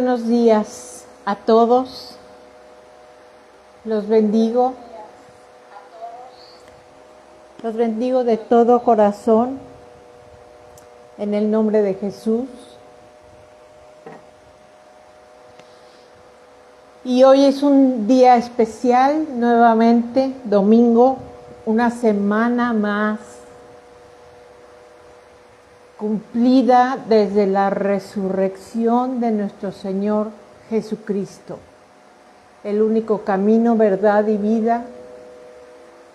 buenos días a todos. Los bendigo. Los bendigo de todo corazón en el nombre de Jesús. Y hoy es un día especial, nuevamente, domingo, una semana más cumplida desde la resurrección de nuestro Señor Jesucristo, el único camino, verdad y vida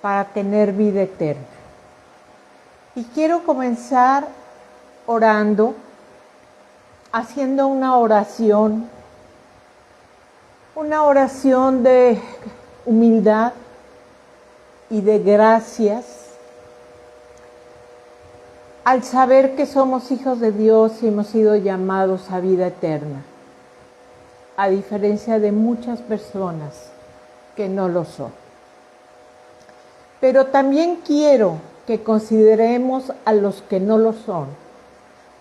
para tener vida eterna. Y quiero comenzar orando, haciendo una oración de humildad y de gracias, al saber que somos hijos de Dios y hemos sido llamados a vida eterna, a diferencia de muchas personas que no lo son. Pero también quiero que consideremos a los que no lo son,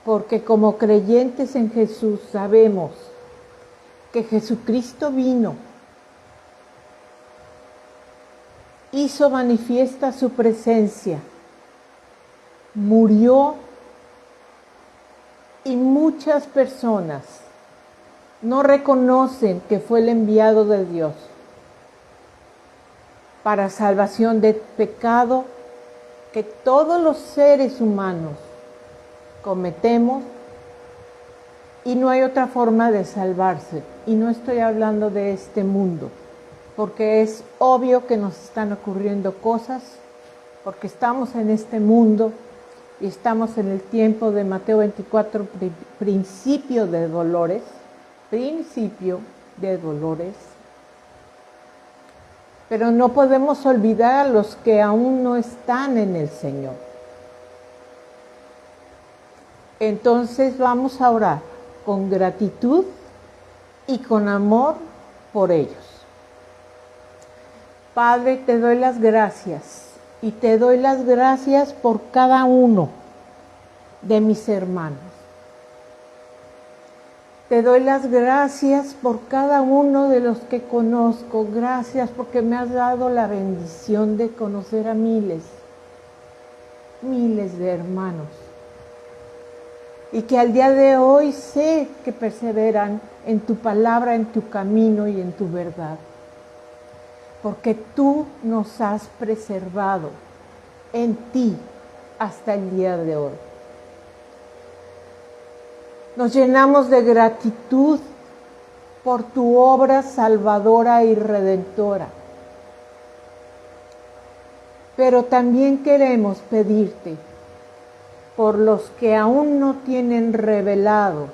porque como creyentes en Jesús sabemos que Jesucristo vino, hizo manifiesta su presencia, murió y muchas personas no reconocen que fue el enviado de Dios para salvación del pecado que todos los seres humanos cometemos, y no hay otra forma de salvarse. Y no estoy hablando de este mundo, porque es obvio que nos están ocurriendo cosas, porque estamos en este mundo y estamos en el tiempo de Mateo 24, principio de dolores, pero no podemos olvidar a los que aún no están en el Señor. Entonces vamos a orar con gratitud y con amor por ellos. Padre, te doy las gracias y te doy las gracias por cada uno de mis hermanos. Te doy las gracias por cada uno de los que conozco. Gracias porque me has dado la bendición de conocer a miles de hermanos. Y que al día de hoy sé que perseveran en tu palabra, en tu camino y en tu verdad. Porque tú nos has preservado en ti hasta el día de hoy. Nos llenamos de gratitud por tu obra salvadora y redentora. Pero también queremos pedirte por los que aún no tienen revelado,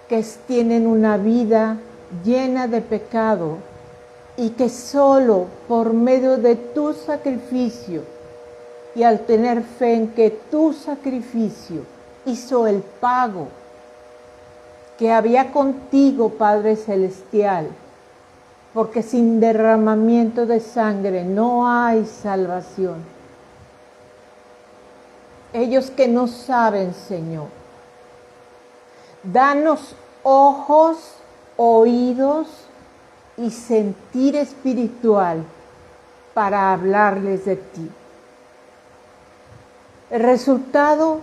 que tienen una vida llena de pecado y que solo por medio de tu sacrificio y al tener fe en que tu sacrificio hizo el pago que había contigo, Padre Celestial, porque sin derramamiento de sangre no hay salvación. Ellos que no saben, Señor, danos ojos, oídos y sentir espiritual para hablarles de ti. El resultado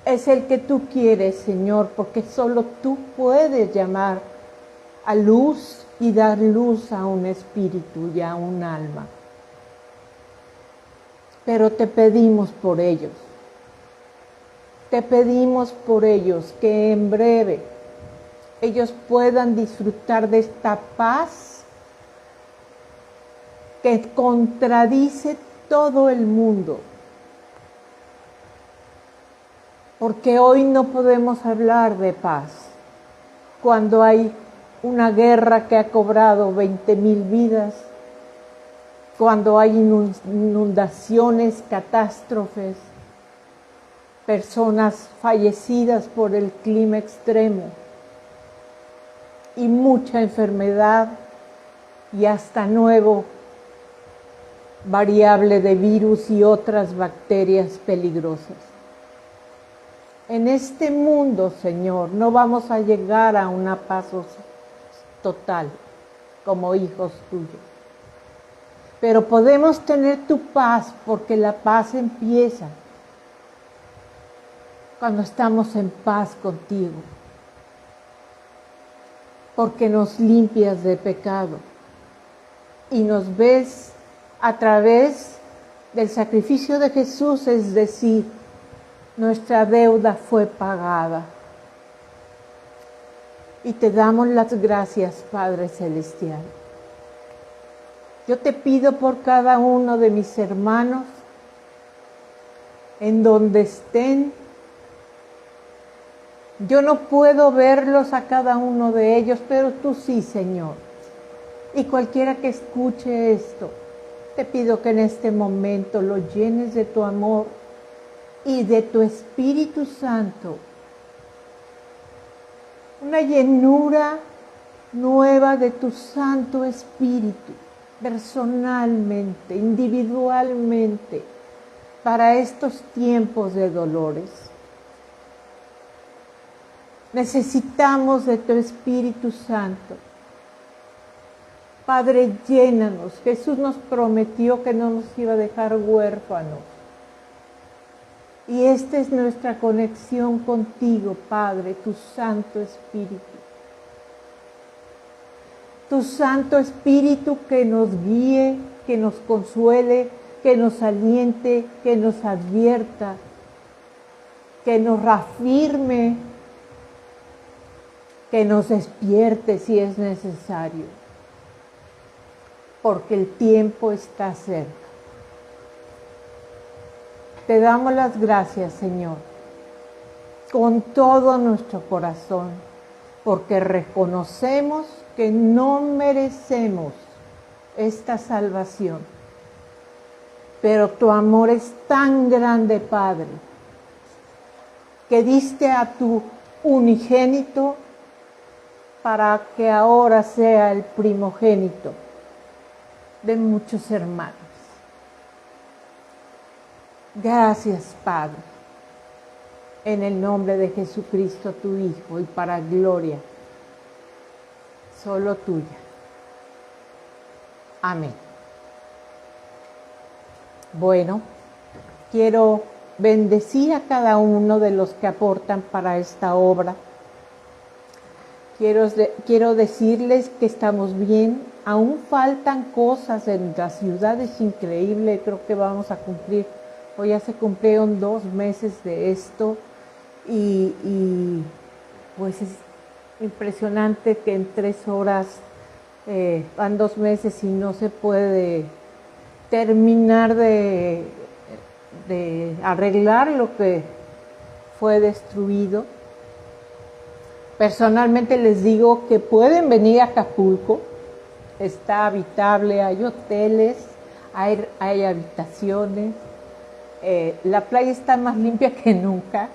es el que tú quieres, Señor, porque solo tú puedes llamar a luz y dar luz a un espíritu y a un alma. Pero te pedimos por ellos. Te pedimos por ellos que en breve ellos puedan disfrutar de esta paz que contradice todo el mundo. Porque hoy no podemos hablar de paz cuando hay una guerra que ha cobrado 20,000 vidas, cuando hay inundaciones, catástrofes, personas fallecidas por el clima extremo y mucha enfermedad y hasta nuevo variable de virus y otras bacterias peligrosas. En este mundo, Señor, no vamos a llegar a una paz total como hijos tuyos. Pero podemos tener tu paz porque la paz empieza cuando estamos en paz contigo. Porque nos limpias de pecado y nos ves a través del sacrificio de Jesús, es decir, nuestra deuda fue pagada. Y te damos las gracias, Padre Celestial. Yo te pido por cada uno de mis hermanos, en donde estén. Yo no puedo verlos a cada uno de ellos, pero tú sí, Señor. Y cualquiera que escuche esto, te pido que en este momento lo llenes de tu amor y de tu Espíritu Santo. Una llenura nueva de tu Santo Espíritu, personalmente, individualmente, para estos tiempos de dolores. Necesitamos de tu Espíritu Santo. Padre, llénanos. Jesús nos prometió que no nos iba a dejar huérfanos. Y esta es nuestra conexión contigo, Padre, tu Santo Espíritu. Tu Santo Espíritu que nos guíe, que nos consuele, que nos aliente, que nos advierta, que nos reafirme, que nos despierte si es necesario, porque el tiempo está cerca. Te damos las gracias, Señor, con todo nuestro corazón, porque reconocemos que no merecemos esta salvación, pero tu amor es tan grande, Padre, que diste a tu unigénito para que ahora sea el primogénito de muchos hermanos. Gracias, Padre, en el nombre de Jesucristo, tu Hijo, y para gloria solo tuya. Amén. Bueno, quiero bendecir a cada uno de los que aportan para esta obra. Quiero decirles que estamos bien. Aún faltan cosas en la ciudad, es increíble. Creo que vamos a cumplir, hoy ya se cumplieron 2 meses de esto. Y pues es impresionante que en 3 horas van 2 meses y no se puede terminar de arreglar lo que fue destruido. Personalmente les digo que pueden venir a Acapulco, está habitable, hay hoteles, hay habitaciones, la playa está más limpia que nunca,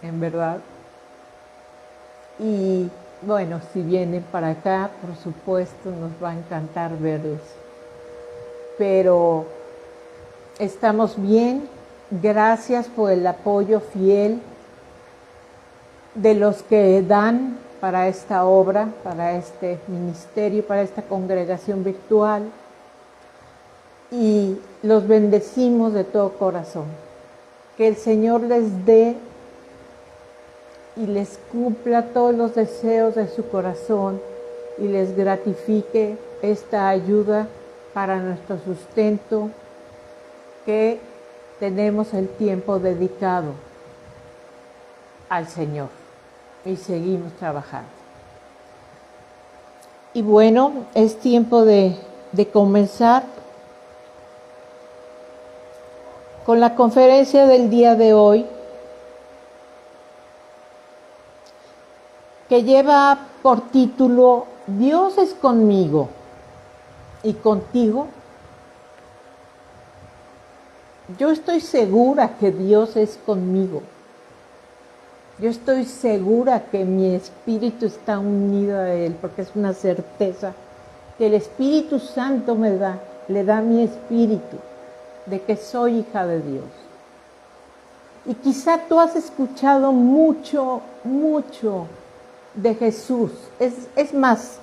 en verdad. Y bueno, si vienen para acá, por supuesto, nos va a encantar verlos. Pero estamos bien. Gracias por el apoyo fiel de los que dan para esta obra, para este ministerio, para esta congregación virtual. Y los bendecimos de todo corazón. Que el Señor les dé y les cumpla todos los deseos de su corazón y les gratifique esta ayuda para nuestro sustento, que tenemos el tiempo dedicado al Señor y seguimos trabajando. Y bueno, es tiempo de comenzar con la conferencia del día de hoy, que lleva por título Dios es conmigo y contigo. Yo estoy segura que Dios es conmigo. Yo estoy segura que mi espíritu está unido a Él, porque es una certeza que el Espíritu Santo le da a mi espíritu. de que soy hija de Dios. Y quizá tú has escuchado mucho, mucho de Jesús. Es más,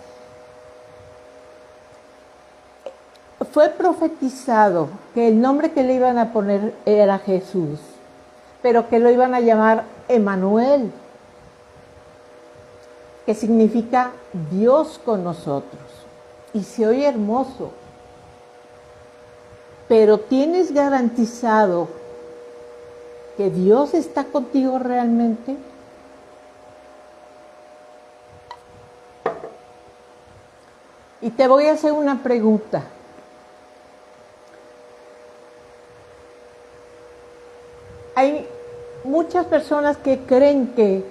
fue profetizado que el nombre que le iban a poner era Jesús, pero que lo iban a llamar Emmanuel, que significa Dios con nosotros. Y se oye hermoso. Pero ¿tienes garantizado que Dios está contigo realmente? Y te voy a hacer una pregunta. Hay muchas personas que creen que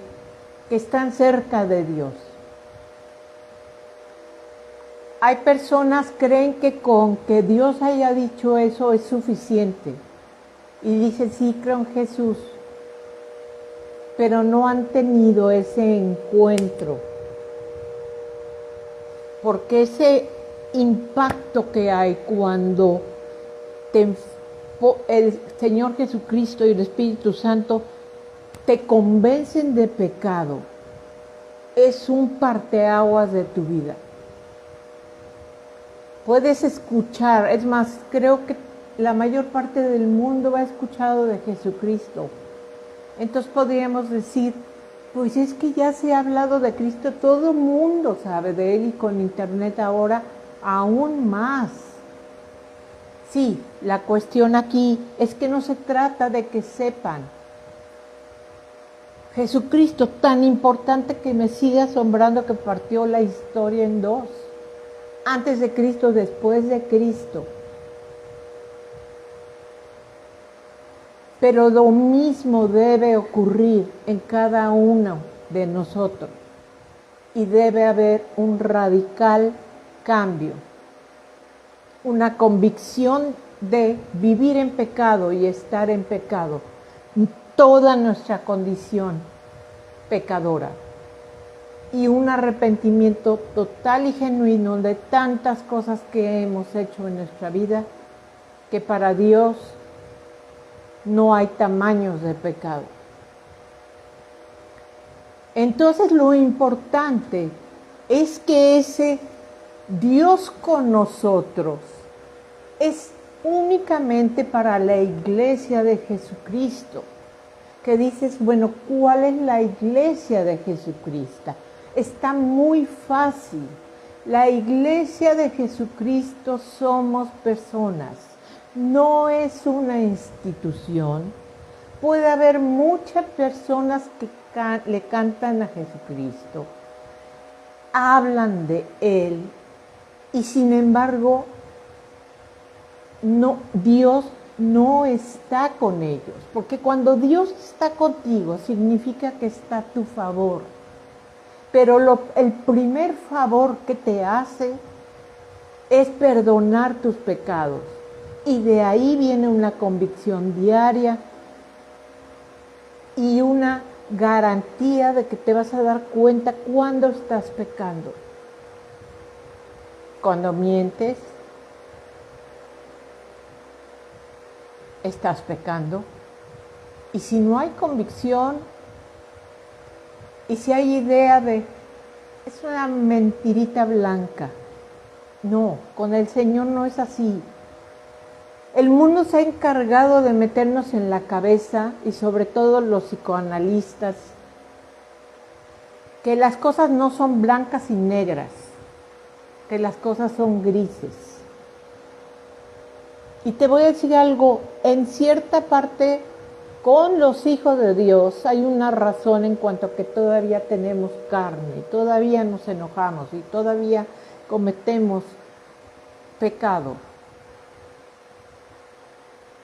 están cerca de Dios. Hay personas que creen que con que Dios haya dicho eso es suficiente. Y dicen, sí, creo en Jesús. Pero no han tenido ese encuentro. Porque ese impacto que hay cuando el Señor Jesucristo y el Espíritu Santo te convencen de pecado, es un parteaguas de tu vida. Puedes escuchar, es más, creo que la mayor parte del mundo ha escuchado de Jesucristo. Entonces podríamos decir, pues es que ya se ha hablado de Cristo, todo el mundo sabe de Él y con internet ahora aún más. Sí, la cuestión aquí es que no se trata de que sepan. Jesucristo, tan importante que me sigue asombrando que partió la historia en dos. Antes de Cristo, después de Cristo. Pero lo mismo debe ocurrir en cada uno de nosotros. Y debe haber un radical cambio. Una convicción de vivir en pecado y estar en pecado. Toda nuestra condición pecadora. Y un arrepentimiento total y genuino de tantas cosas que hemos hecho en nuestra vida, que para Dios no hay tamaños de pecado. Entonces lo importante es que ese Dios con nosotros es únicamente para la iglesia de Jesucristo. Que dices, bueno, ¿cuál es la iglesia de Jesucristo? Está muy fácil. La iglesia de Jesucristo somos personas. No es una institución. Puede haber muchas personas que le cantan a Jesucristo, hablan de Él, y sin embargo, Dios no está con ellos. Porque cuando Dios está contigo, significa que está a tu favor. Pero el primer favor que te hace es perdonar tus pecados. Y de ahí viene una convicción diaria y una garantía de que te vas a dar cuenta cuando estás pecando. Cuando mientes, estás pecando. Y si no hay convicción, y si hay idea de, es una mentirita blanca. No, con el Señor no es así. El mundo se ha encargado de meternos en la cabeza, y sobre todo los psicoanalistas, que las cosas no son blancas y negras, que las cosas son grises. Y te voy a decir algo, en cierta parte, con los hijos de Dios hay una razón en cuanto a que todavía tenemos carne, todavía nos enojamos y todavía cometemos pecado.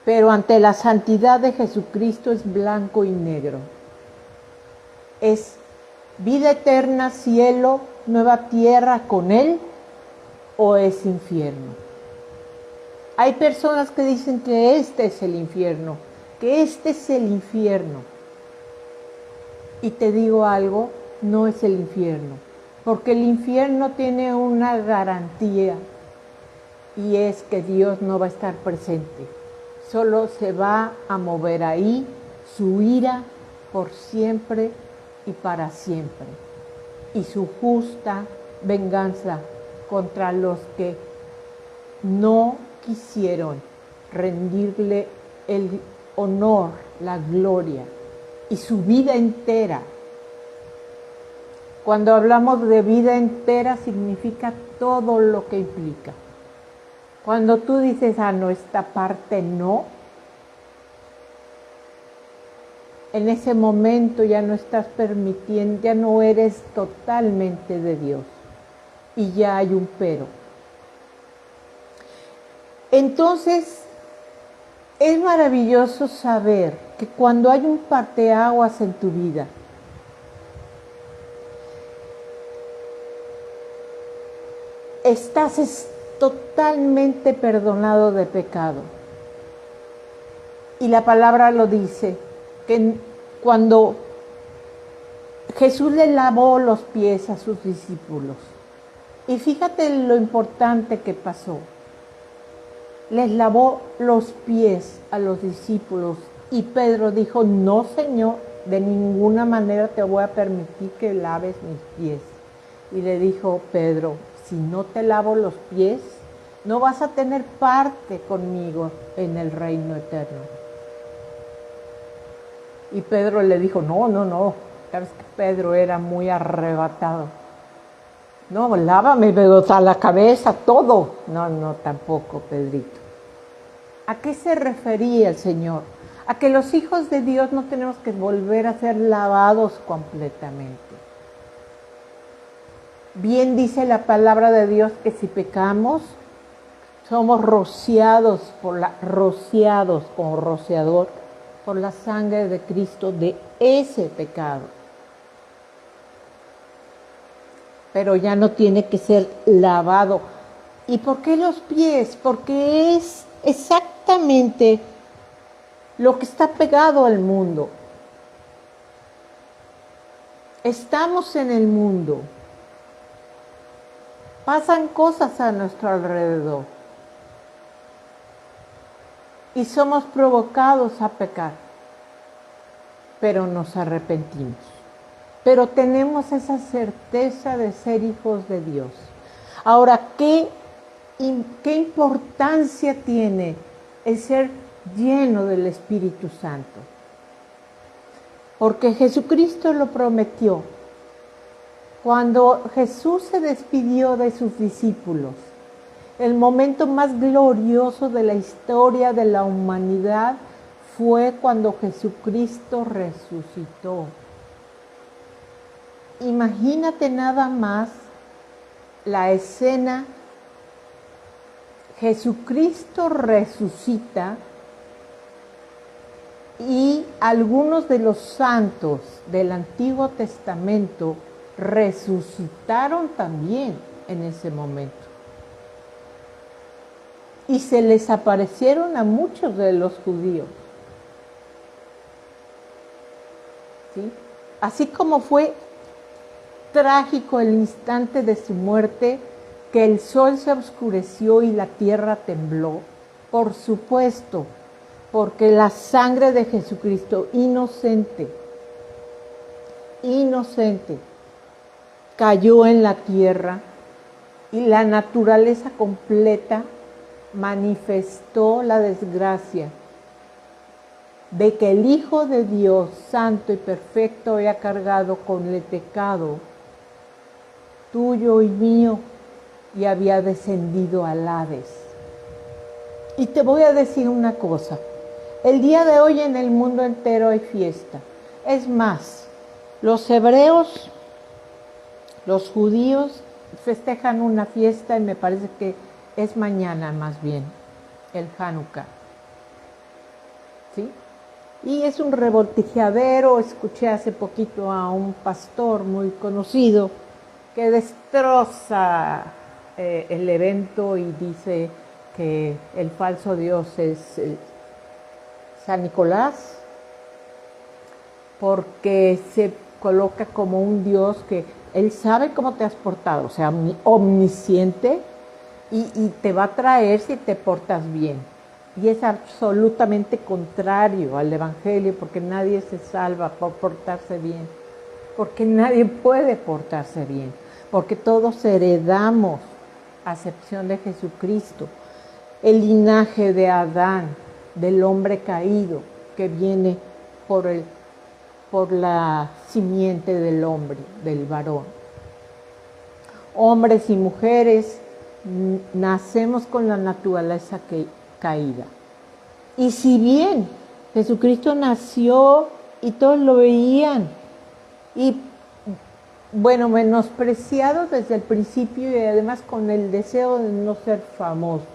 Pero ante la santidad de Jesucristo es blanco y negro. Es vida eterna, cielo, nueva tierra con Él, o es infierno. Hay personas que dicen que este es el infierno, que este es el infierno. Y te digo algo, no es el infierno, porque el infierno tiene una garantía, y es que Dios no va a estar presente. solo se va a mover ahí su ira por siempre y para siempre, y su justa venganza contra los que no quisieron rendirle el honor, la gloria y su vida entera. Cuando hablamos de vida entera significa todo lo que implica. Cuando tú dices, no, esta parte no, en ese momento ya no estás permitiendo, ya no eres totalmente de Dios. Y ya hay un pero. Entonces, es maravilloso saber que cuando hay un parteaguas en tu vida, estás totalmente perdonado de pecado. Y la palabra lo dice, que cuando Jesús le lavó los pies a sus discípulos, y fíjate lo importante que pasó, les lavó los pies a los discípulos, y Pedro dijo, no, Señor, de ninguna manera te voy a permitir que laves mis pies. Y le dijo Pedro, si no te lavo los pies, no vas a tener parte conmigo en el reino eterno. Y Pedro le dijo, no. Sabes que Pedro era muy arrebatado. No, lávame, pero a la cabeza, todo. No, tampoco, Pedrito. ¿A qué se refería el Señor? A que los hijos de Dios no tenemos que volver a ser lavados completamente. Bien dice la palabra de Dios que si pecamos, somos rociados como rociador por la sangre de Cristo de ese pecado. Pero ya no tiene que ser lavado. ¿Y por qué los pies? Porque es exactamente lo que está pegado al mundo. Estamos en el mundo. Pasan cosas a nuestro alrededor. Y somos provocados a pecar. Pero nos arrepentimos. Pero tenemos esa certeza de ser hijos de Dios. Ahora, ¿qué importancia tiene el ser lleno del Espíritu Santo? Porque Jesucristo lo prometió. Cuando Jesús se despidió de sus discípulos, el momento más glorioso de la historia de la humanidad fue cuando Jesucristo resucitó. Imagínate nada más la escena. Jesucristo resucita y algunos de los santos del Antiguo Testamento resucitaron también en ese momento. Y se les aparecieron a muchos de los judíos. ¿Sí? Así como fue trágico el instante de su muerte, que el sol se oscureció y la tierra tembló, por supuesto, porque la sangre de Jesucristo, inocente, cayó en la tierra y la naturaleza completa manifestó la desgracia de que el Hijo de Dios, santo y perfecto, había cargado con el pecado tuyo y mío y había descendido al Hades. Y te voy a decir una cosa, el día de hoy en el mundo entero hay fiesta. Es más, los hebreos, los judíos festejan una fiesta y me parece que es mañana más bien, el Hanukkah. ¿Sí? Y es un revoltijeadero. Escuché hace poquito a un pastor muy conocido que destroza el evento y dice que el falso Dios es San Nicolás, porque se coloca como un Dios que Él sabe cómo te has portado, o sea, omnisciente, y te va a traer si te portas bien. Y es absolutamente contrario al Evangelio, porque nadie se salva por portarse bien, porque nadie puede portarse bien, porque todos heredamos, a excepción de Jesucristo, el linaje de Adán, del hombre caído, que viene por la simiente del hombre, del varón. Hombres y mujeres nacemos con la naturaleza caída. Y si bien Jesucristo nació y todos lo veían, y bueno, menospreciado desde el principio y además con el deseo de no ser famoso.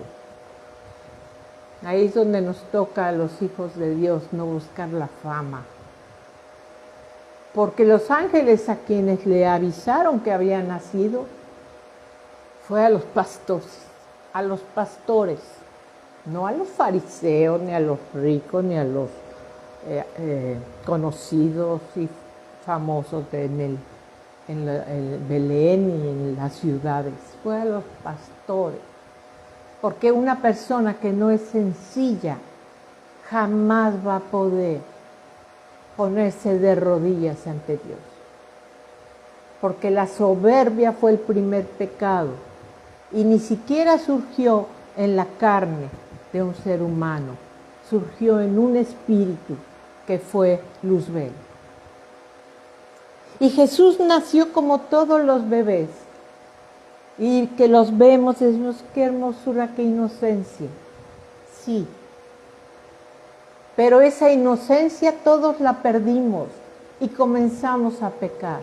Ahí es donde nos toca a los hijos de Dios no buscar la fama. Porque los ángeles a quienes le avisaron que había nacido fue a los pastores, no a los fariseos, ni a los ricos, ni a los conocidos y famosos en Belén y en las ciudades. Fue a los pastores. Porque una persona que no es sencilla jamás va a poder ponerse de rodillas ante Dios. Porque la soberbia fue el primer pecado y ni siquiera surgió en la carne de un ser humano, surgió en un espíritu que fue Luzbel. Y Jesús nació como todos los bebés. Y que los vemos y decimos, qué hermosura, qué inocencia. Sí. Pero esa inocencia todos la perdimos y comenzamos a pecar.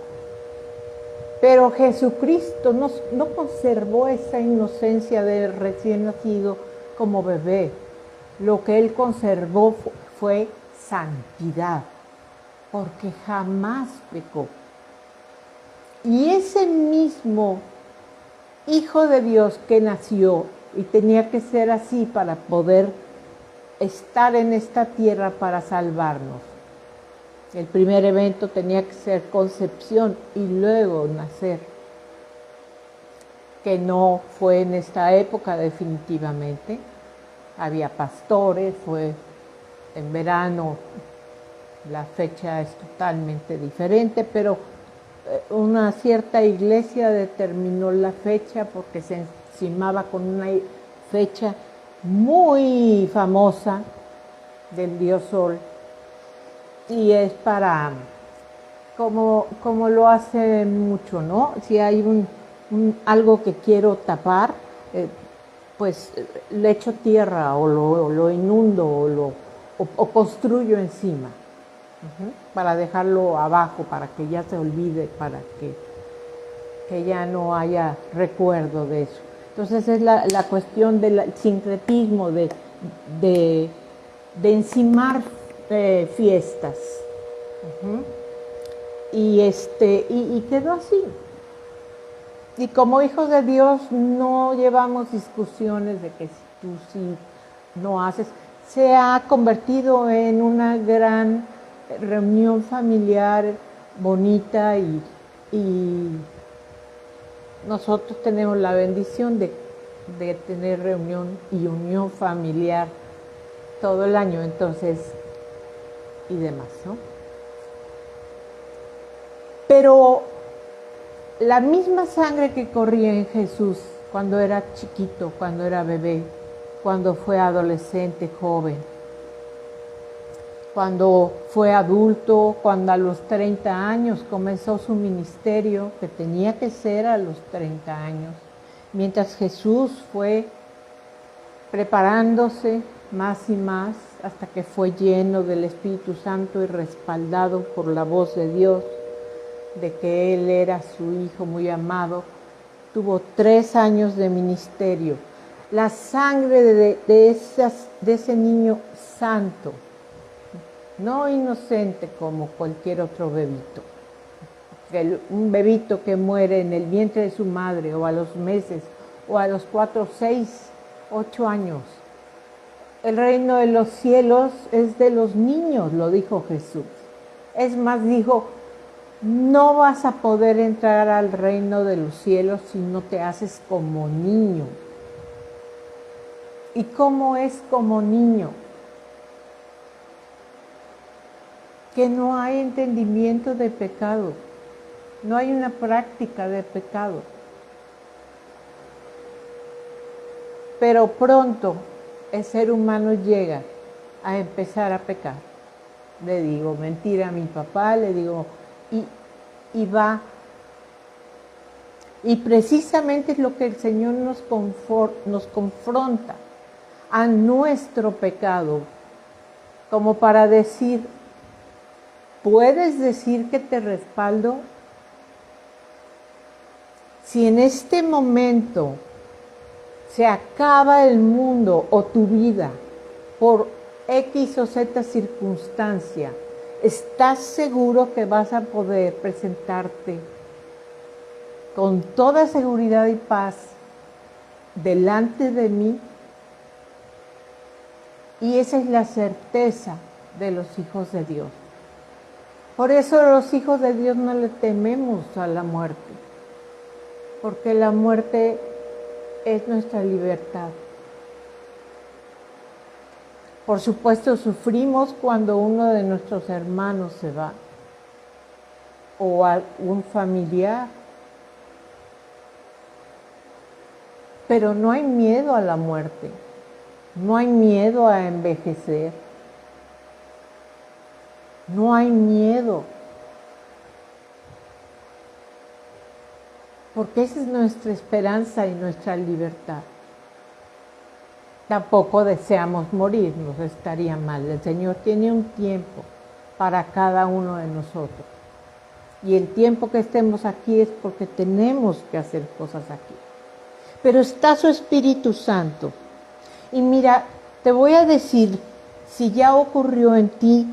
Pero Jesucristo no conservó esa inocencia de recién nacido como bebé. Lo que Él conservó fue santidad, porque jamás pecó. Y ese mismo Hijo de Dios que nació y tenía que ser así para poder estar en esta tierra para salvarnos. El primer evento tenía que ser concepción y luego nacer, que no fue en esta época definitivamente. Había pastores, fue en verano, la fecha es totalmente diferente, pero una cierta iglesia determinó la fecha porque se encimaba con una fecha muy famosa del dios Sol, y es para, como lo hace mucho, ¿no? Si hay algo que quiero tapar, pues le echo tierra o lo inundo o construyo encima. Para dejarlo abajo, para que ya se olvide, para que ya no haya recuerdo de eso. Entonces es la cuestión del sincretismo, de encimar fiestas. Y quedó así. Y como hijos de Dios no llevamos discusiones de que si tú sí no haces. Se ha convertido en una gran reunión familiar bonita y nosotros tenemos la bendición de tener reunión y unión familiar todo el año, entonces, y demás, ¿no? Pero la misma sangre que corría en Jesús cuando era chiquito, cuando era bebé, cuando fue adolescente, joven, cuando fue adulto, cuando a los 30 años comenzó su ministerio, que tenía que ser a los 30 años, mientras Jesús fue preparándose más y más hasta que fue lleno del Espíritu Santo y respaldado por la voz de Dios, de que Él era su Hijo muy amado, tuvo 3 años de ministerio. La sangre de ese niño santo, no inocente como cualquier otro bebito. Un bebito que muere en el vientre de su madre o a los meses o a los 4, 6, 8 años. El reino de los cielos es de los niños, lo dijo Jesús. Es más, dijo, no vas a poder entrar al reino de los cielos si no te haces como niño. ¿Y cómo es como niño? Que no hay entendimiento de pecado, no hay una práctica de pecado. Pero pronto el ser humano llega a empezar a pecar. Le digo mentira a mi papá, le digo, y va. Y precisamente es lo que el Señor nos confronta a nuestro pecado, como para decir, ¿puedes decir que te respaldo? Si en este momento se acaba el mundo o tu vida por X o Z circunstancia, ¿estás seguro que vas a poder presentarte con toda seguridad y paz delante de mí? Y esa es la certeza de los hijos de Dios. Por eso los hijos de Dios no le tememos a la muerte, porque la muerte es nuestra libertad. Por supuesto, sufrimos cuando uno de nuestros hermanos se va, o algún familiar, pero no hay miedo a la muerte, no hay miedo a envejecer, no hay miedo, porque esa es nuestra esperanza y nuestra libertad. Tampoco deseamos morirnos, estaría mal. El Señor tiene un tiempo para cada uno de nosotros. Y el tiempo que estemos aquí es porque tenemos que hacer cosas aquí. Pero está su Espíritu Santo. Y mira, te voy a decir, si ya ocurrió en ti,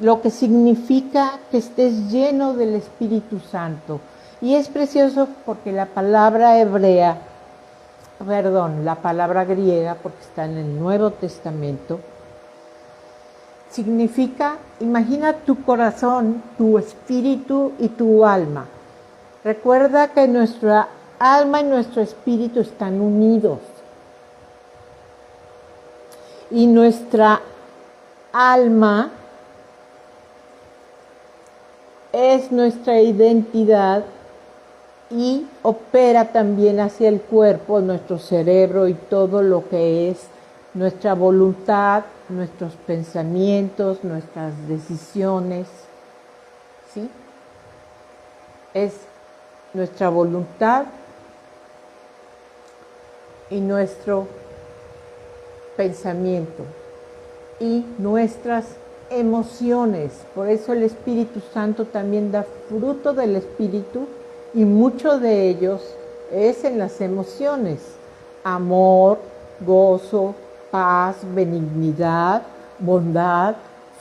lo que significa que estés lleno del Espíritu Santo. Y es precioso porque la palabra la palabra griega, porque está en el Nuevo Testamento, significa, imagina tu corazón, tu espíritu y tu alma. Recuerda que nuestra alma y nuestro espíritu están unidos. Y nuestra alma es nuestra identidad y opera también hacia el cuerpo, nuestro cerebro y todo lo que es nuestra voluntad, nuestros pensamientos, nuestras decisiones, ¿sí? Es nuestra voluntad y nuestro pensamiento y nuestras emociones. Por eso el Espíritu Santo también da fruto del Espíritu y mucho de ellos es en las emociones: amor, gozo, paz, benignidad, bondad,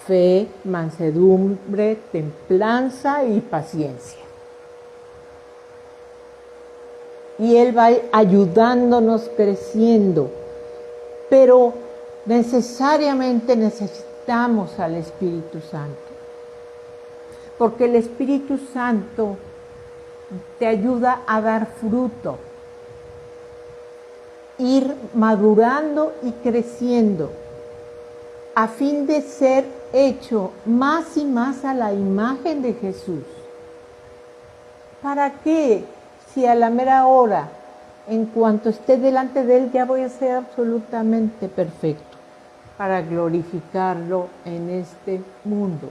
fe, mansedumbre, templanza y paciencia. Y Él va ayudándonos creciendo, pero necesariamente necesitamos al Espíritu Santo, porque el Espíritu Santo te ayuda a dar fruto, ir madurando y creciendo, a fin de ser hecho más y más a la imagen de Jesús. ¿Para qué? Si a la mera hora, en cuanto esté delante de Él, ya voy a ser absolutamente perfecto, para glorificarlo en este mundo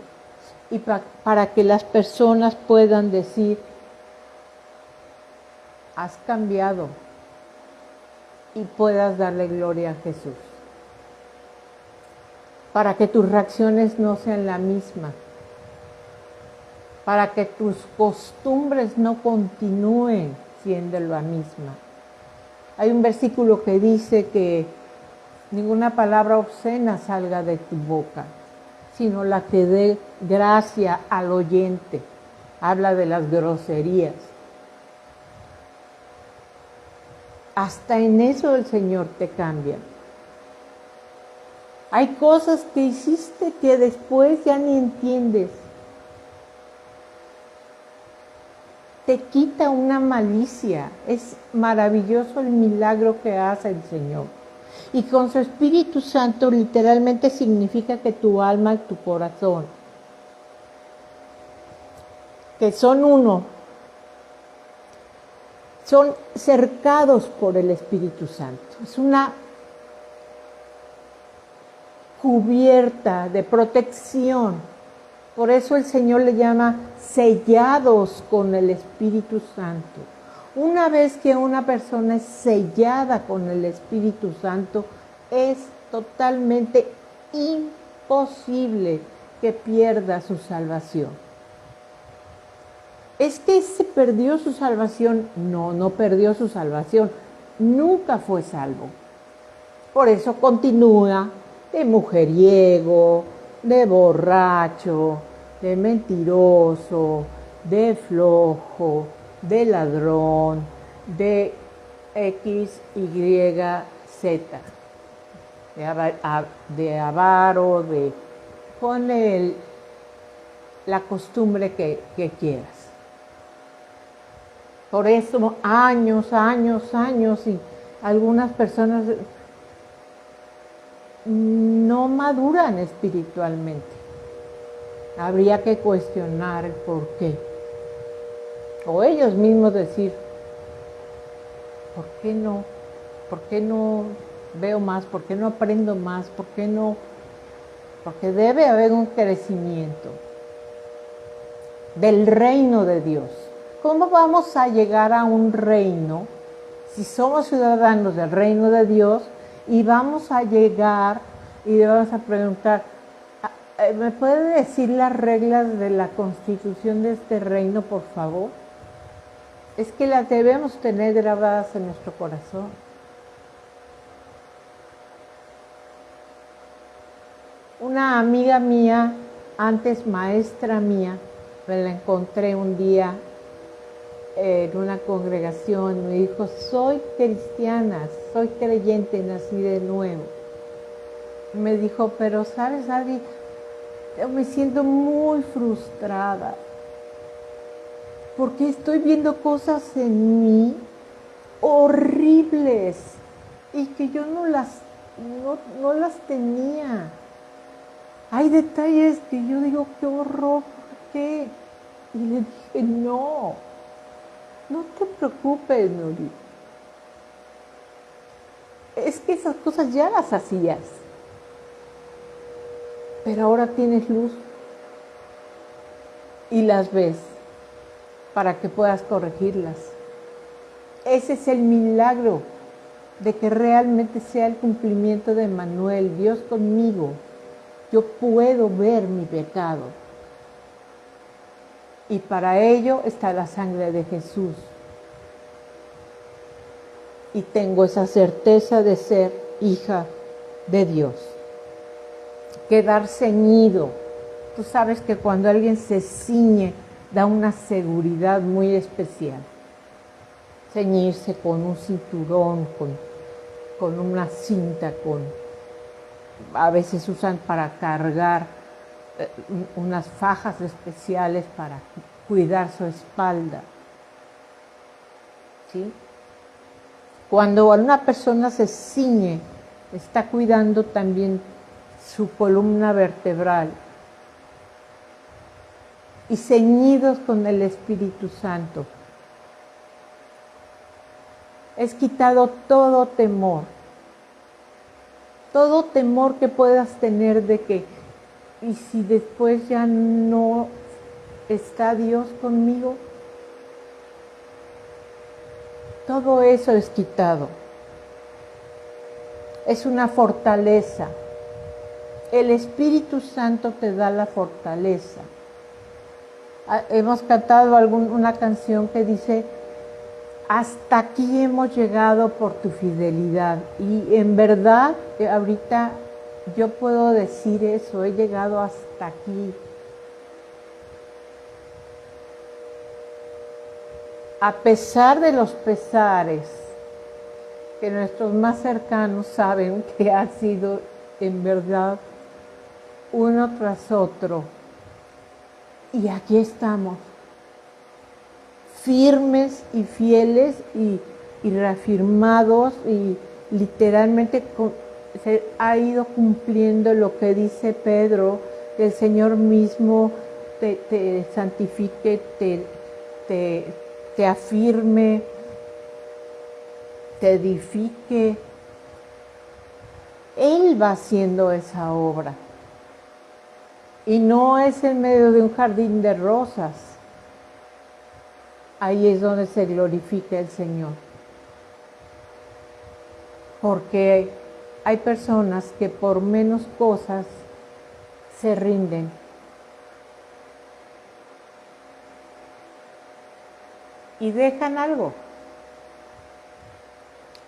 y para que las personas puedan decir: has cambiado, y puedas darle gloria a Jesús. Para que tus reacciones no sean la misma, para que tus costumbres no continúen siendo la misma. Hay un versículo que dice que ninguna palabra obscena salga de tu boca, sino la que dé gracia al oyente. Habla de las groserías. Hasta en eso el Señor te cambia. Hay cosas que hiciste que después ya ni entiendes. Te quita una malicia. Es maravilloso el milagro que hace el Señor. Y con su Espíritu Santo literalmente significa que tu alma y tu corazón, que son uno, son cercados por el Espíritu Santo. Es una cubierta de protección. Por eso el Señor le llama sellados con el Espíritu Santo. Una vez que una persona es sellada con el Espíritu Santo, es totalmente imposible que pierda su salvación. ¿Es que se perdió su salvación? No, no perdió su salvación. Nunca fue salvo. Por eso continúa de mujeriego, de borracho, de mentiroso, de flojo, de ladrón, de X, Y, Z, de avaro, ponle la costumbre que quieras. Por eso años, y algunas personas no maduran espiritualmente. Habría que cuestionar el por qué. O ellos mismos decir, ¿por qué no? ¿Por qué no veo más? ¿Por qué no aprendo más? ¿Por qué no? Porque debe haber un crecimiento del reino de Dios. ¿Cómo vamos a llegar a un reino si somos ciudadanos del reino de Dios y vamos a llegar y le vamos a preguntar, ¿me puede decir las reglas de la constitución de este reino, por favor? Es que las debemos tener grabadas en nuestro corazón. Una amiga mía, antes maestra mía, me la encontré un día en una congregación, me dijo, soy cristiana, soy creyente, nací de nuevo. Me dijo, pero sabes, Adri, yo me siento muy frustrada porque estoy viendo cosas en mí horribles y que yo no las tenía. Hay detalles que yo digo, qué horror, ¿por qué? Y le dije, no te preocupes, Nuri. Es que esas cosas ya las hacías, pero ahora tienes luz y las ves para que puedas corregirlas. Ese es el milagro de que realmente sea el cumplimiento de Emmanuel, Dios conmigo. Yo puedo ver mi pecado. Y para ello está la sangre de Jesús. Y tengo esa certeza de ser hija de Dios. Quedar ceñido. Tú sabes que cuando alguien se ciñe, da una seguridad muy especial. Ceñirse con un cinturón, con una cinta, a veces usan para cargar unas fajas especiales para cuidar su espalda. ¿Sí? Cuando una persona se ciñe, está cuidando también su columna vertebral. Y ceñidos con el Espíritu Santo. Es quitado todo temor que puedas tener de que, ¿y si después ya no está Dios conmigo? Todo eso es quitado. Es una fortaleza. El Espíritu Santo te da la fortaleza. Hemos cantado una canción que dice, hasta aquí hemos llegado por tu fidelidad. Y en verdad, ahorita yo puedo decir eso, he llegado hasta aquí. A pesar de los pesares, que nuestros más cercanos saben que ha sido en verdad uno tras otro. Y aquí estamos, firmes y fieles y reafirmados y literalmente se ha ido cumpliendo lo que dice Pedro, que el Señor mismo te santifique, te afirme, te edifique. Él va haciendo esa obra. Y no es en medio de un jardín de rosas. Ahí es donde se glorifica el Señor. Porque hay personas que por menos cosas se rinden. Y dejan algo.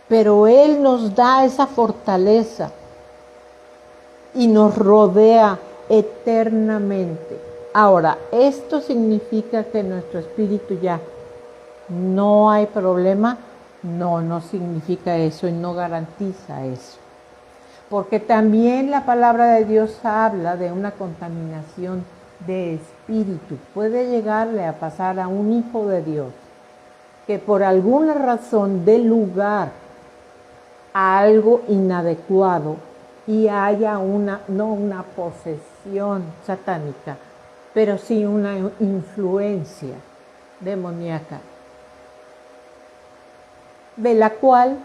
Pero Él nos da esa fortaleza y nos rodea eternamente. Ahora, ¿esto significa que nuestro espíritu ya no hay problema? No, no significa eso y no garantiza eso. Porque también la palabra de Dios habla de una contaminación de espíritu. Puede llegarle a pasar a un hijo de Dios que por alguna razón dé lugar a algo inadecuado y haya no una posesión satánica, pero sí una influencia demoníaca, de la cual,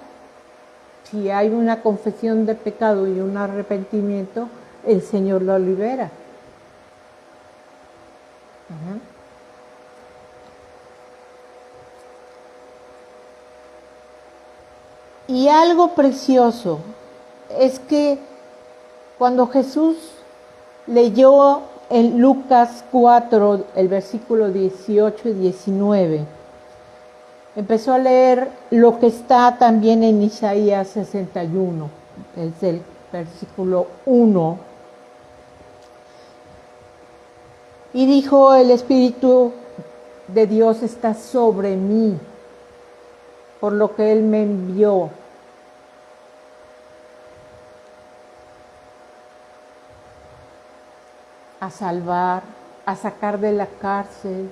si hay una confesión de pecado y un arrepentimiento, el Señor lo libera. Y algo precioso es que cuando Jesús leyó en Lucas 4, el versículo 18 y 19, empezó a leer lo que está también en Isaías 61, es el versículo 1. Y dijo: el Espíritu de Dios está sobre mí, por lo que Él me envió a salvar, a sacar de la cárcel,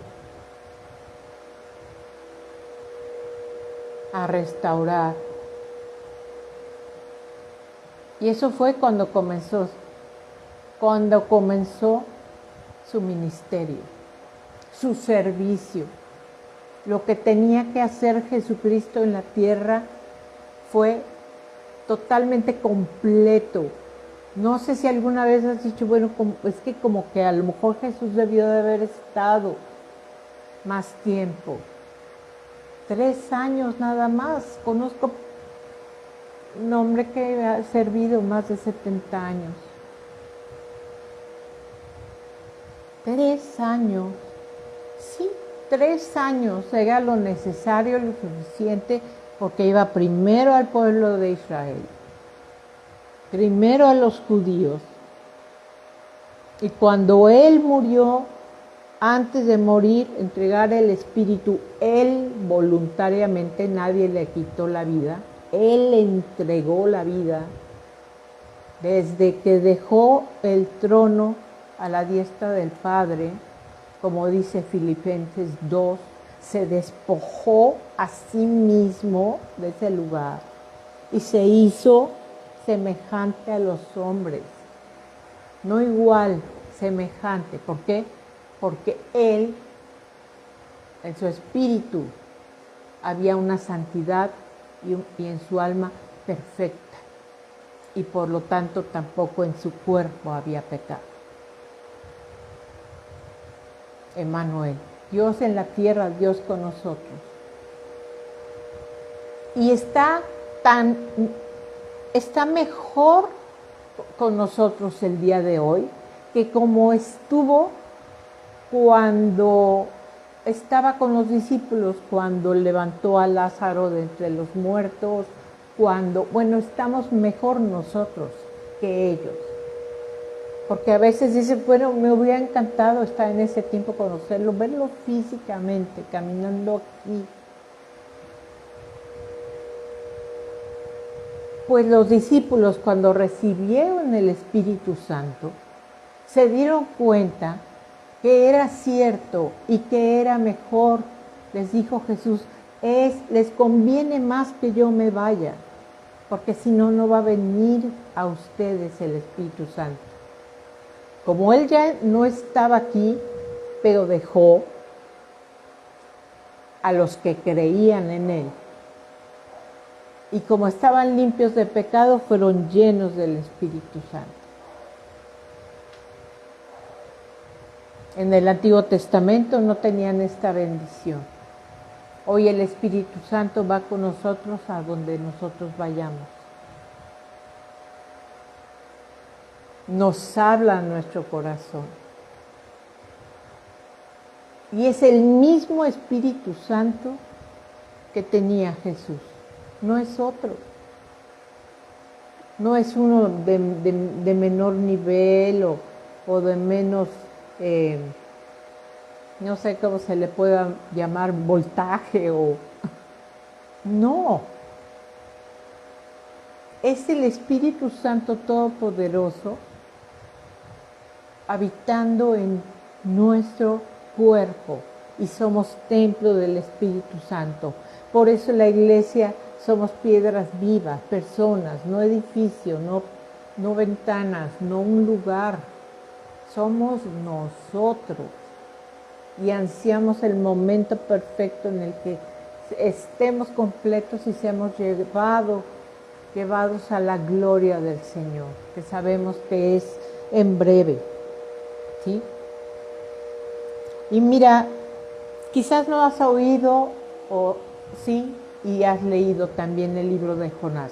a restaurar. Y eso fue cuando comenzó su ministerio, su servicio. Lo que tenía que hacer Jesucristo en la tierra fue totalmente completo. No sé si alguna vez has dicho, bueno, es que como que a lo mejor Jesús debió de haber estado más tiempo. 3 años nada más. Conozco un hombre que ha servido más de 70 años. 3 años. Sí, 3 años era lo necesario, lo suficiente, porque iba primero al pueblo de Israel, primero a los judíos. Y cuando Él murió, antes de morir, entregar el Espíritu, Él voluntariamente, nadie le quitó la vida, Él entregó la vida. Desde que dejó el trono a la diestra del Padre, como dice Filipenses 2, se despojó a sí mismo de ese lugar y se hizo semejante a los hombres. No igual, semejante. ¿Por qué? Porque Él, en su espíritu, había una santidad y en su alma perfecta. Y por lo tanto tampoco en su cuerpo había pecado. Emmanuel, Dios en la tierra, Dios con nosotros. Y está mejor con nosotros el día de hoy que como estuvo cuando estaba con los discípulos, cuando levantó a Lázaro de entre los muertos, estamos mejor nosotros que ellos. Porque a veces dicen, bueno, me hubiera encantado estar en ese tiempo, conocerlo, verlo físicamente, caminando aquí. Pues los discípulos, cuando recibieron el Espíritu Santo, se dieron cuenta que era cierto y que era mejor. Les dijo Jesús, les conviene más que yo me vaya. porque si no, no va a venir a ustedes el Espíritu Santo. Como Él ya no estaba aquí, pero dejó a los que creían en Él. Y como estaban limpios de pecado, fueron llenos del Espíritu Santo. En el Antiguo Testamento no tenían esta bendición. Hoy el Espíritu Santo va con nosotros a donde nosotros vayamos. Nos habla en nuestro corazón. Y es el mismo Espíritu Santo que tenía Jesús. No es otro. No es uno de menor nivel o de menos, no sé cómo se le pueda llamar, voltaje o... No. Es el Espíritu Santo Todopoderoso habitando en nuestro cuerpo y somos templo del Espíritu Santo. Por eso la iglesia somos piedras vivas, personas, no edificios, no ventanas, no un lugar. Somos nosotros y ansiamos el momento perfecto en el que estemos completos y seamos llevados a la gloria del Señor, que sabemos que es en breve. ¿Sí? Y mira, quizás no has oído o sí, y has leído también el libro de Jonás.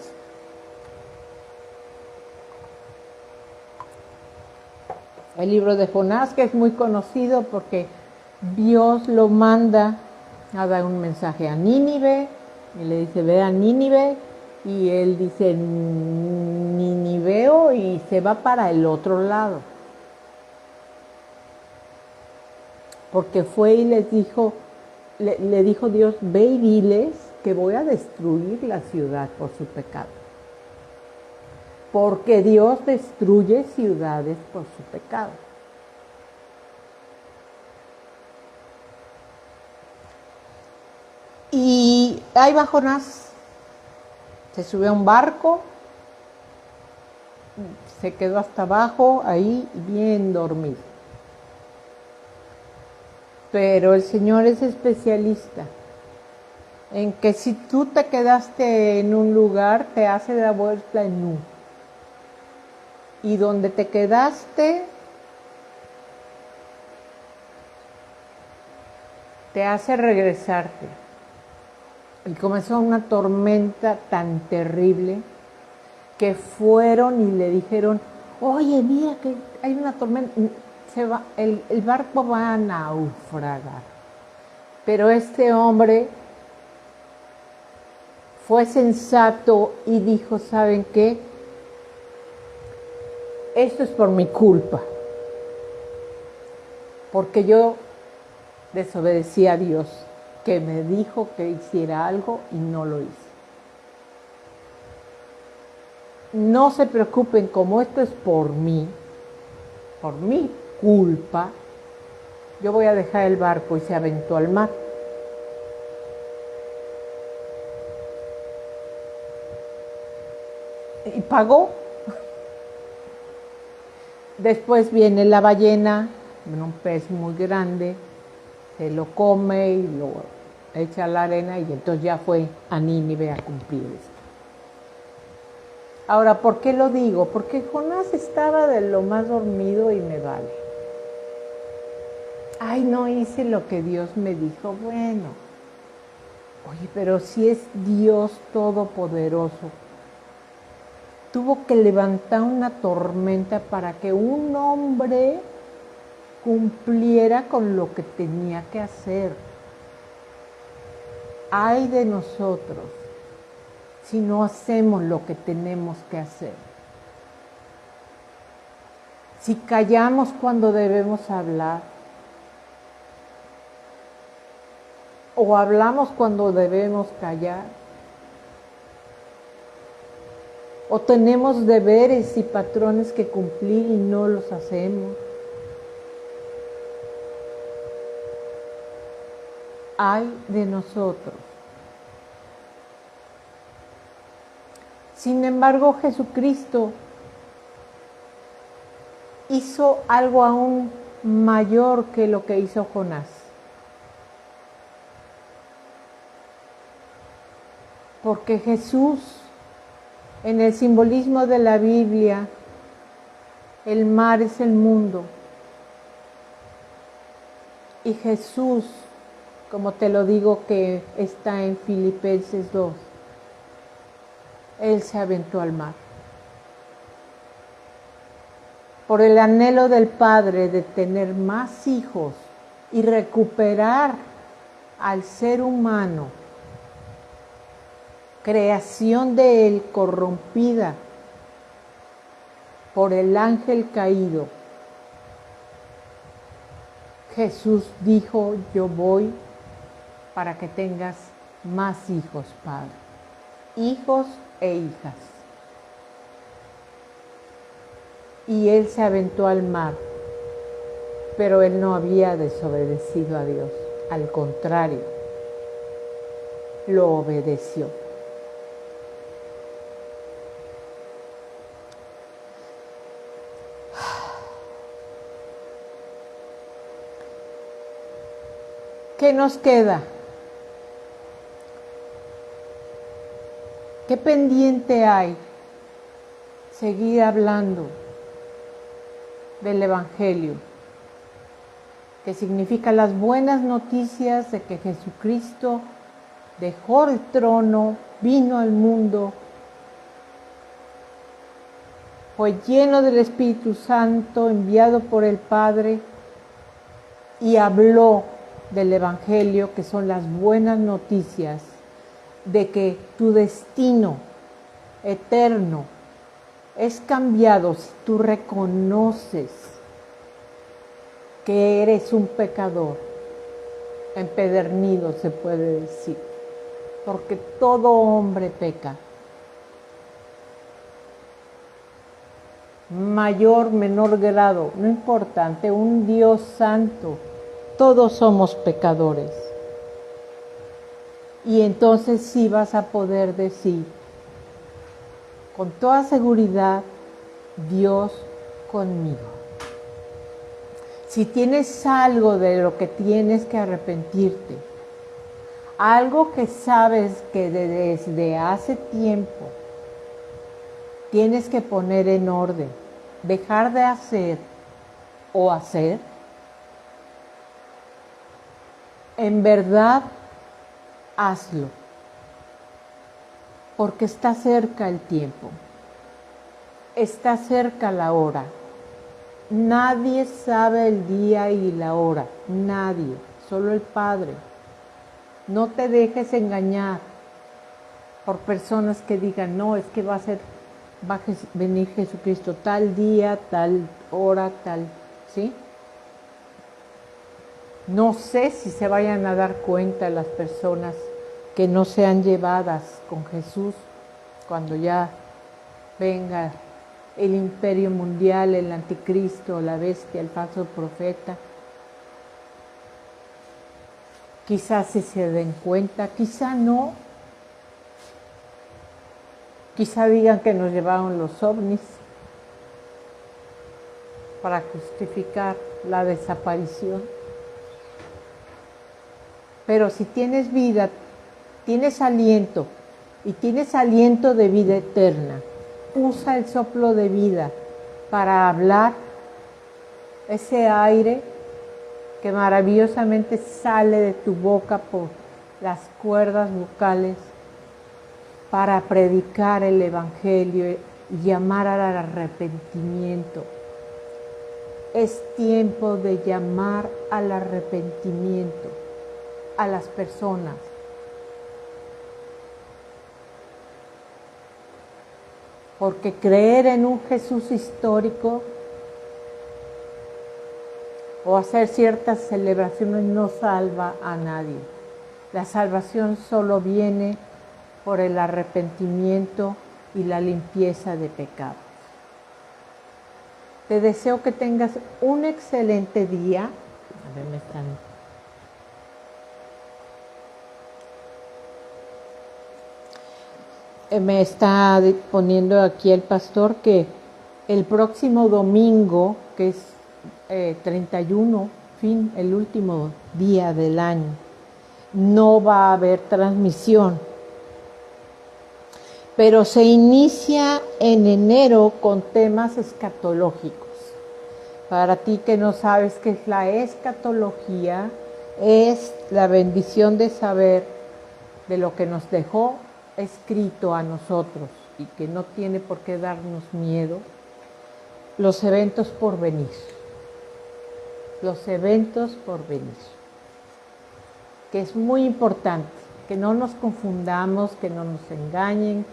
El libro de Jonás, que es muy conocido porque Dios lo manda a dar un mensaje a Nínive y le dice, ve a Nínive, y él dice, Niniveo, y se va para el otro lado. Porque fue y les dijo, le dijo Dios, ve y diles que voy a destruir la ciudad por su pecado. Porque Dios destruye ciudades por su pecado. Y ahí va Jonás, se subió a un barco, se quedó hasta abajo, ahí bien dormido. Pero el Señor es especialista en que si tú te quedaste en un lugar, te hace la vuelta en U. Y donde te quedaste, te hace regresarte. Y comenzó una tormenta tan terrible que fueron y le dijeron, oye, mira que hay una tormenta, el barco va a naufragar. Pero este hombre fue sensato y dijo, ¿saben qué? Esto es por mi culpa, porque yo desobedecí a Dios, que me dijo que hiciera algo y no lo hice. No se preocupen, como esto es por mi culpa, yo voy a dejar el barco, y se aventó al mar. Y pagó. Después viene la ballena, un pez muy grande, se lo come y lo echa a la arena, y entonces ya fue a Nínive a cumplir esto. Ahora, ¿por qué lo digo? Porque Jonás estaba de lo más dormido y me vale. Ay, no hice lo que Dios me dijo. Bueno, oye, pero si es Dios Todopoderoso, tuvo que levantar una tormenta para que un hombre cumpliera con lo que tenía que hacer. Ay de nosotros si no hacemos lo que tenemos que hacer. Si callamos cuando debemos hablar, o hablamos cuando debemos callar, o tenemos deberes y patrones que cumplir y no los hacemos. Ay de nosotros Sin embargo, Jesucristo hizo algo aún mayor que lo que hizo Jonás. Porque Jesús, en el simbolismo de la Biblia, el mar es el mundo. Y Jesús, como te lo digo que está en Filipenses 2, Él se aventó al mar. Por el anhelo del Padre de tener más hijos y recuperar al ser humano, creación de Él corrompida por el ángel caído, Jesús dijo, yo voy para que tengas más hijos, Padre, hijos e hijas. Y Él se aventó al mar, pero Él no había desobedecido a Dios, al contrario, lo obedeció. ¿Qué nos queda? ¿Qué pendiente hay? Seguir hablando del Evangelio, que significa las buenas noticias de que Jesucristo dejó el trono, vino al mundo, fue lleno del Espíritu Santo, enviado por el Padre, y habló del Evangelio, que son las buenas noticias de que tu destino eterno es cambiado si tú reconoces que eres un pecador, empedernido se puede decir, porque todo hombre peca. Mayor, menor grado, no importa, ante un Dios santo, todos somos pecadores. Y entonces sí vas a poder decir con toda seguridad, Dios conmigo. Si tienes algo de lo que tienes que arrepentirte, algo que sabes que desde hace tiempo tienes que poner en orden, dejar de hacer o hacer, en verdad hazlo, porque está cerca el tiempo, está cerca la hora. Nadie sabe el día y la hora, nadie, solo el Padre. No te dejes engañar por personas que digan, no, es que va a venir Jesucristo tal día, tal hora, tal, ¿sí? No sé si se vayan a dar cuenta las personas que no sean llevadas con Jesús cuando ya venga el imperio mundial, el anticristo, la bestia, el falso profeta. Quizás sí se den cuenta, quizá no. Quizá digan que nos llevaron los ovnis para justificar la desaparición. Pero si tienes vida, tienes aliento y tienes aliento de vida eterna, usa el soplo de vida para hablar ese aire que maravillosamente sale de tu boca por las cuerdas vocales para predicar el Evangelio y llamar al arrepentimiento. Es tiempo de llamar al arrepentimiento a las personas. Porque creer en un Jesús histórico o hacer ciertas celebraciones no salva a nadie. La salvación solo viene por el arrepentimiento y la limpieza de pecados. Te deseo que tengas un excelente día. A ver, me están... Me está poniendo aquí el pastor que el próximo domingo, que es 31, el último día del año, no va a haber transmisión. Pero se inicia en enero con temas escatológicos. Para ti que no sabes qué es la escatología, es la bendición de saber de lo que nos dejó escrito a nosotros y que no tiene por qué darnos miedo, los eventos por venir. Los eventos por venir. Que es muy importante, que no nos confundamos, que no nos engañen,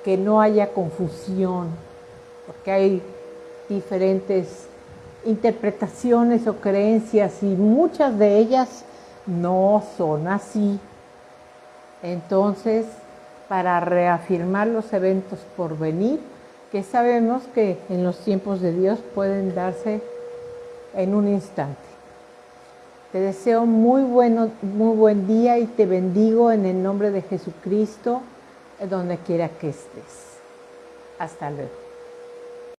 que no haya confusión, porque hay diferentes interpretaciones o creencias y muchas de ellas no son así. Entonces, para reafirmar los eventos por venir, que sabemos que en los tiempos de Dios pueden darse en un instante. Te deseo muy buen día y te bendigo en el nombre de Jesucristo, donde quiera que estés. Hasta luego.